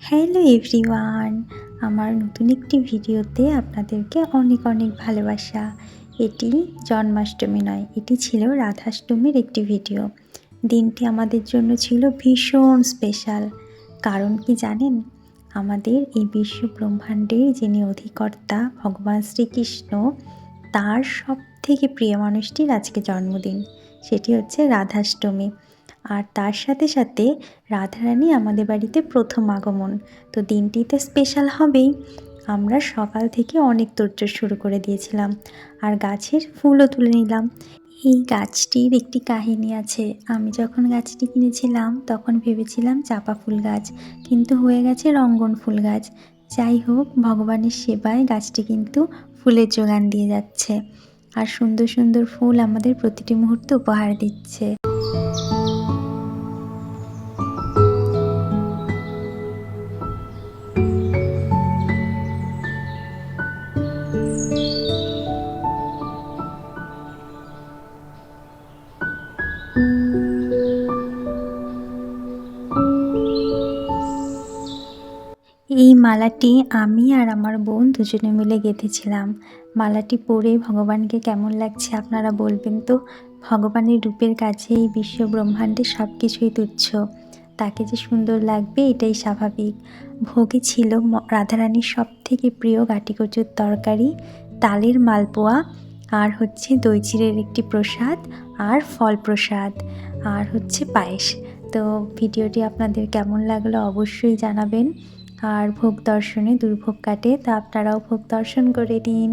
Hello everyone, আমার নতুন একটি ভিডিওতে আপনাদেরকে অনেক অনেক ভালোবাসা। এটি জন্মাষ্টমী নয়, এটি ছিল রাধাষ্টমীর একটি ভিডিও। দিনটি আমাদের জন্য ছিল ভীষণ স্পেশাল। কারণ কি জানেন, আমাদের এই বিশ্ব ব্রহ্মাণ্ডের যিনি অধিকর্তা ভগবান শ্রীকৃষ্ণ, তার সব থেকে প্রিয় মানুষটির আজকে জন্মদিন। সেটি হচ্ছে রাধাষ্টমী। আর তার সাথে সাথে রাধারানী আমাদের বাড়িতে প্রথম আগমন, তো দিনটিতে স্পেশাল হবেই। আমরা সকাল থেকে অনেক তোড়জোড় শুরু করে দিয়েছিলাম, আর গাছের ফুলও তুলে নিলাম। এই গাছটির একটি কাহিনী আছে। আমি যখন গাছটি কিনেছিলাম তখন ভেবেছিলাম চাপা ফুল গাছ, কিন্তু হয়ে গেছে রঙ্গন ফুল গাছ। যাই হোক, ভগবানের সেবায় গাছটি কিন্তু ফুলের যোগান দিয়ে যাচ্ছে, আর সুন্দর সুন্দর ফুল আমাদের প্রতিটি মুহূর্তে উপহার দিচ্ছে। এই মালাটি আমি আর আমার বোন দুজনে মিলে গেঁথেছিলাম। মালাটি পরে ভগবানকে কেমন লাগছে আপনারা বলবেন তো। ভগবানের রূপের কাছে এই বিশ্ব ব্রহ্মাণ্ডে সব কিছুই তুচ্ছ, তাকে যে সুন্দর লাগবে এটাই স্বাভাবিক। ভোগে ছিল রাধারানীর সব থেকে প্রিয় গাটিকচুর তরকারি, তালের মালপোয়া, আর হচ্ছে দই চিড়ের একটি প্রসাদ, আর ফল প্রসাদ, আর হচ্ছে পায়েস। তো ভিডিওটি আপনাদের কেমন লাগলো অবশ্যই জানাবেন। আর ভোগ দর্শনে দুর্ভোগ কাটে, তা আপনারাও ভোগ দর্শন করে নিন।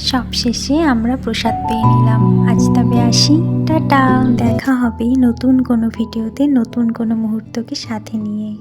সবশেষে আমরা প্রসাদ পেয়ে নিলাম। আজ তবে আসি, টাটা। দেখা হবে নতুন কোনো ভিডিওতে নতুন কোনো মুহূর্তকে সাথে নিয়ে।